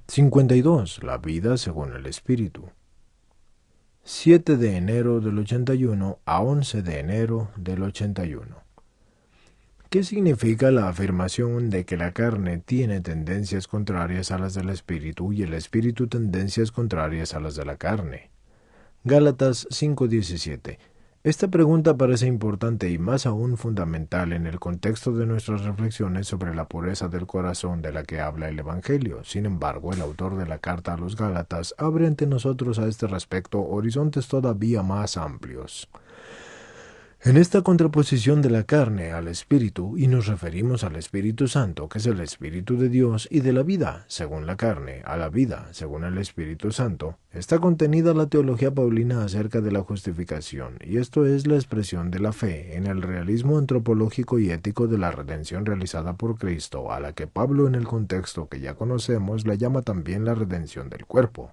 52. La vida según el Espíritu. 7 de enero del 81 a 11 de enero del 81. ¿Qué significa la afirmación de que la carne tiene tendencias contrarias a las del espíritu y el espíritu tendencias contrarias a las de la carne? Gálatas 5:17. Esta pregunta parece importante y más aún fundamental en el contexto de nuestras reflexiones sobre la pureza del corazón de la que habla el Evangelio. Sin embargo, el autor de la carta a los Gálatas abre ante nosotros a este respecto horizontes todavía más amplios. En esta contraposición de la carne al Espíritu, y nos referimos al Espíritu Santo, que es el Espíritu de Dios, y de la vida, según la carne, a la vida, según el Espíritu Santo, está contenida la teología paulina acerca de la justificación, y esto es la expresión de la fe en el realismo antropológico y ético de la redención realizada por Cristo, a la que Pablo en el contexto que ya conocemos la llama también la redención del cuerpo.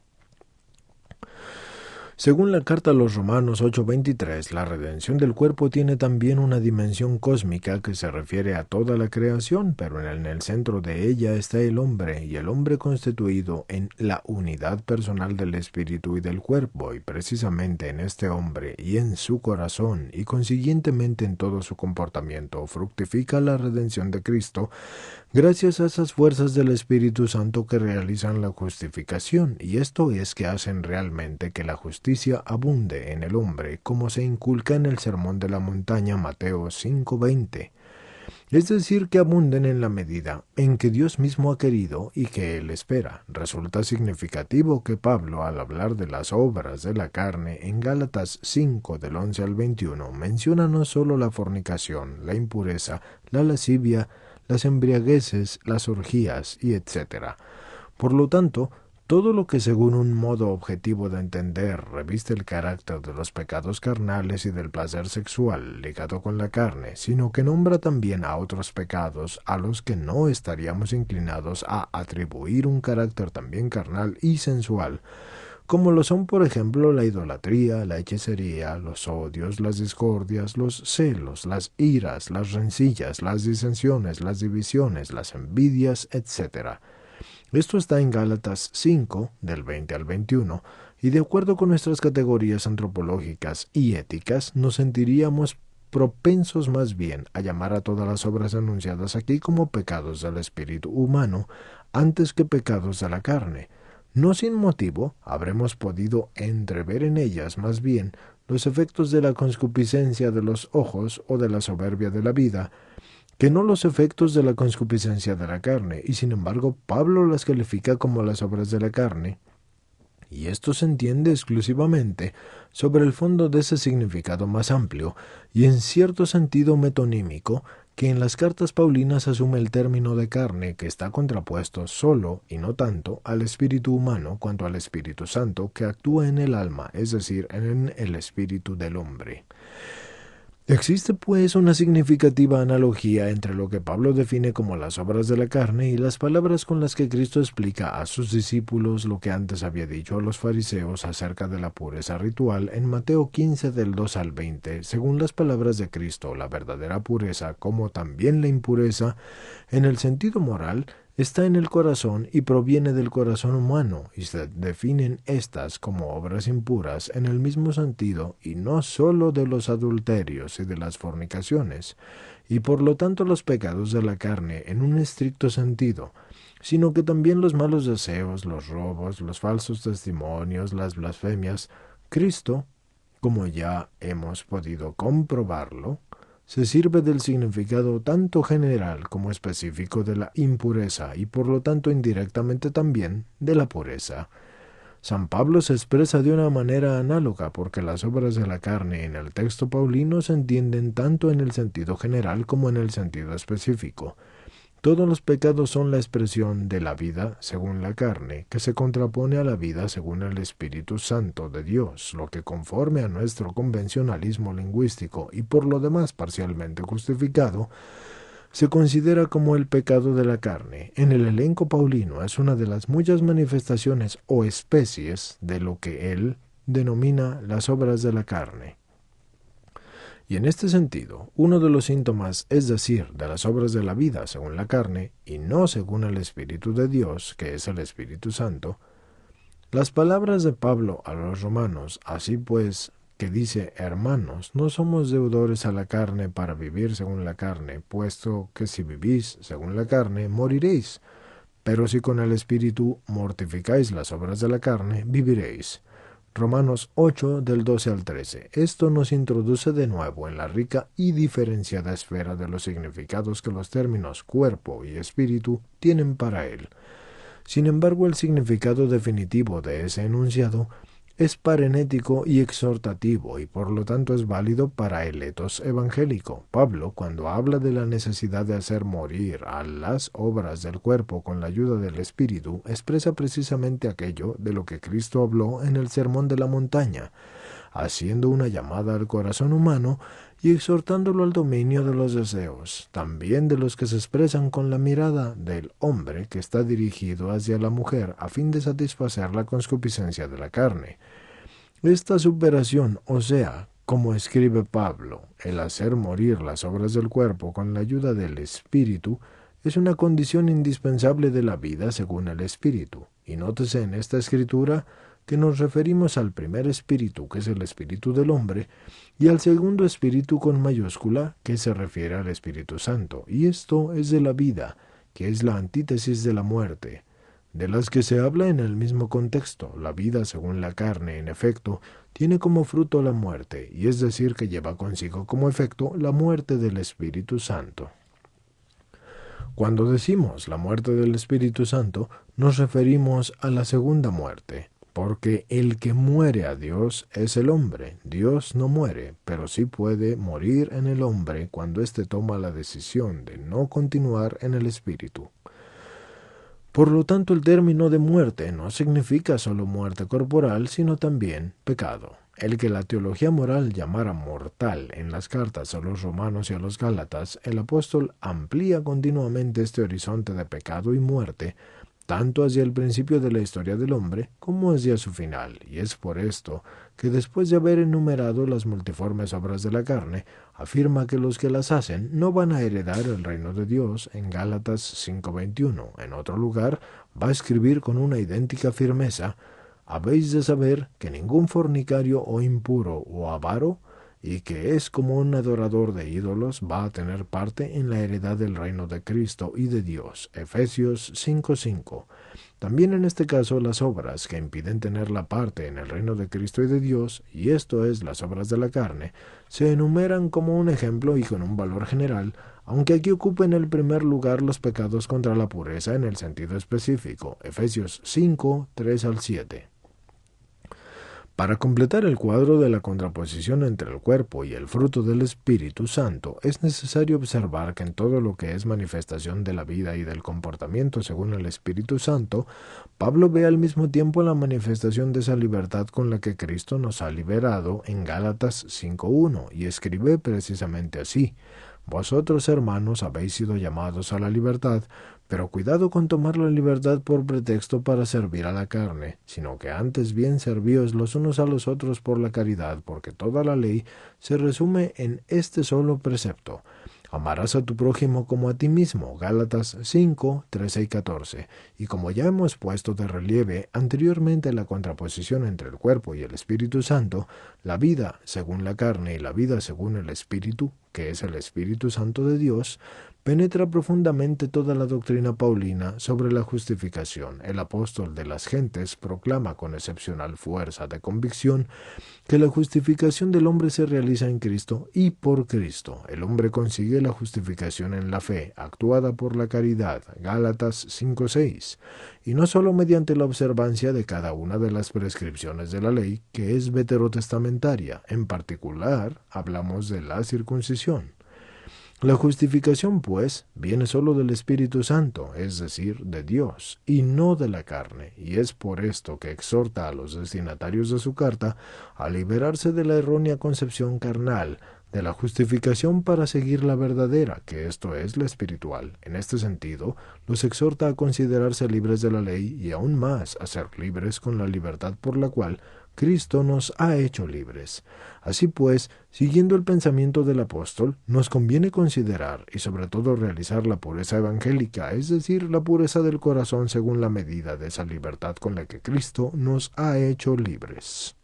Según la carta a los Romanos 8:23, la redención del cuerpo tiene también una dimensión cósmica que se refiere a toda la creación, pero en el centro de ella está el hombre, y el hombre constituido en la unidad personal del espíritu y del cuerpo, y precisamente en este hombre y en su corazón, y consiguientemente en todo su comportamiento, fructifica la redención de Cristo, gracias a esas fuerzas del Espíritu Santo que realizan la justificación, y esto es que hacen realmente que la justicia abunde en el hombre, como se inculca en el Sermón de la Montaña Mateo 5:20. Es decir, que abunden en la medida en que Dios mismo ha querido y que Él espera. Resulta significativo que Pablo, al hablar de las obras de la carne en Gálatas 5 del 11 al 21, menciona no solo la fornicación, la impureza, la lascivia, las embriagueces, las orgías y etc. Por lo tanto, todo lo que según un modo objetivo de entender reviste el carácter de los pecados carnales y del placer sexual ligado con la carne, sino que nombra también a otros pecados a los que no estaríamos inclinados a atribuir un carácter también carnal y sensual, como lo son por ejemplo la idolatría, la hechicería, los odios, las discordias, los celos, las iras, las rencillas, las disensiones, las divisiones, las envidias, etc. Esto está en Gálatas 5, del 20 al 21, y de acuerdo con nuestras categorías antropológicas y éticas, nos sentiríamos propensos más bien a llamar a todas las obras anunciadas aquí como pecados del espíritu humano, antes que pecados de la carne. No sin motivo, habremos podido entrever en ellas más bien los efectos de la concupiscencia de los ojos o de la soberbia de la vida, que no los efectos de la concupiscencia de la carne, y sin embargo Pablo las califica como las obras de la carne, y esto se entiende exclusivamente sobre el fondo de ese significado más amplio y en cierto sentido metonímico, que en las cartas paulinas asume el término de carne, que está contrapuesto solo y no tanto al espíritu humano cuanto al Espíritu Santo que actúa en el alma, es decir, en el espíritu del hombre. Existe pues una significativa analogía entre lo que Pablo define como las obras de la carne y las palabras con las que Cristo explica a sus discípulos lo que antes había dicho a los fariseos acerca de la pureza ritual en Mateo 15 del 2 al 20. Según las palabras de Cristo, la verdadera pureza, como también la impureza, en el sentido moral, está en el corazón y proviene del corazón humano, y se definen estas como obras impuras en el mismo sentido y no sólo de los adulterios y de las fornicaciones, y por lo tanto los pecados de la carne en un estricto sentido, sino que también los malos deseos, los robos, los falsos testimonios, las blasfemias. Cristo, como ya hemos podido comprobarlo, se sirve del significado tanto general como específico de la impureza y por lo tanto indirectamente también de la pureza. San Pablo se expresa de una manera análoga porque las obras de la carne en el texto paulino se entienden tanto en el sentido general como en el sentido específico. Todos los pecados son la expresión de la vida según la carne, que se contrapone a la vida según el Espíritu Santo de Dios, lo que conforme a nuestro convencionalismo lingüístico y por lo demás parcialmente justificado, se considera como el pecado de la carne. En el elenco paulino es una de las muchas manifestaciones o especies de lo que él denomina las obras de la carne. Y en este sentido, uno de los síntomas, es decir, de las obras de la vida según la carne, y no según el Espíritu de Dios, que es el Espíritu Santo, las palabras de Pablo a los romanos, así pues, que dice: hermanos, no somos deudores a la carne para vivir según la carne, puesto que si vivís según la carne, moriréis. Pero si con el Espíritu mortificáis las obras de la carne, viviréis. Romanos 8, del 12 al 13. Esto nos introduce de nuevo en la rica y diferenciada esfera de los significados que los términos cuerpo y espíritu tienen para él. Sin embargo, el significado definitivo de ese enunciado es parenético y exhortativo, y por lo tanto es válido para el etos evangélico. Pablo, cuando habla de la necesidad de hacer morir a las obras del cuerpo con la ayuda del Espíritu, expresa precisamente aquello de lo que Cristo habló en el Sermón de la Montaña, haciendo una llamada al corazón humano y exhortándolo al dominio de los deseos, también de los que se expresan con la mirada del hombre que está dirigido hacia la mujer a fin de satisfacer la concupiscencia de la carne. Esta superación, o sea, como escribe Pablo, el hacer morir las obras del cuerpo con la ayuda del Espíritu, es una condición indispensable de la vida según el Espíritu. Y nótese en esta escritura que nos referimos al primer espíritu, que es el espíritu del hombre, y al segundo espíritu con mayúscula, que se refiere al Espíritu Santo, y esto es de la vida, que es la antítesis de la muerte, de las que se habla en el mismo contexto. La vida según la carne, en efecto, tiene como fruto la muerte, y es decir, que lleva consigo como efecto la muerte del Espíritu Santo. Cuando decimos la muerte del Espíritu Santo, nos referimos a la segunda muerte, porque el que muere a Dios es el hombre. Dios no muere, pero sí puede morir en el hombre cuando éste toma la decisión de no continuar en el Espíritu. Por lo tanto, el término de muerte no significa solo muerte corporal, sino también pecado. El que la teología moral llamara mortal en las cartas a los romanos y a los gálatas, el apóstol amplía continuamente este horizonte de pecado y muerte, tanto hacia el principio de la historia del hombre como hacia su final, y es por esto que después de haber enumerado las multiformes obras de la carne, afirma que los que las hacen no van a heredar el reino de Dios en Gálatas 5:21. En otro lugar, va a escribir con una idéntica firmeza: habéis de saber que ningún fornicario o impuro o avaro, y que es como un adorador de ídolos, va a tener parte en la heredad del reino de Cristo y de Dios. Efesios 5:5. También en este caso las obras que impiden tener la parte en el reino de Cristo y de Dios, y esto es las obras de la carne, se enumeran como un ejemplo y con un valor general, aunque aquí ocupen el primer lugar los pecados contra la pureza en el sentido específico. Efesios 5, 3 al 7. Para completar el cuadro de la contraposición entre el cuerpo y el fruto del Espíritu Santo, es necesario observar que en todo lo que es manifestación de la vida y del comportamiento según el Espíritu Santo, Pablo ve al mismo tiempo la manifestación de esa libertad con la que Cristo nos ha liberado en Gálatas 5:1, y escribe precisamente así: vosotros, hermanos, habéis sido llamados a la libertad, pero cuidado con tomar la libertad por pretexto para servir a la carne, sino que antes bien servíos los unos a los otros por la caridad, porque toda la ley se resume en este solo precepto: amarás a tu prójimo como a ti mismo. Gálatas 5, 13 y 14. Y como ya hemos puesto de relieve anteriormente la contraposición entre el cuerpo y el Espíritu Santo, la vida según la carne y la vida según el Espíritu, que es el Espíritu Santo de Dios, penetra profundamente toda la doctrina paulina sobre la justificación. El apóstol de las gentes proclama con excepcional fuerza de convicción que la justificación del hombre se realiza en Cristo y por Cristo. El hombre consigue la justificación en la fe, actuada por la caridad. Gálatas 5:6. Y no sólo mediante la observancia de cada una de las prescripciones de la ley, que es veterotestamentaria. En particular, hablamos de la circuncisión. La justificación, pues, viene solo del Espíritu Santo, es decir, de Dios, y no de la carne, y es por esto que exhorta a los destinatarios de su carta a liberarse de la errónea concepción carnal de la justificación para seguir la verdadera, que esto es la espiritual. En este sentido, los exhorta a considerarse libres de la ley y aún más a ser libres con la libertad por la cual Cristo nos ha hecho libres. Así pues, siguiendo el pensamiento del apóstol, nos conviene considerar y sobre todo realizar la pureza evangélica, es decir, la pureza del corazón según la medida de esa libertad con la que Cristo nos ha hecho libres.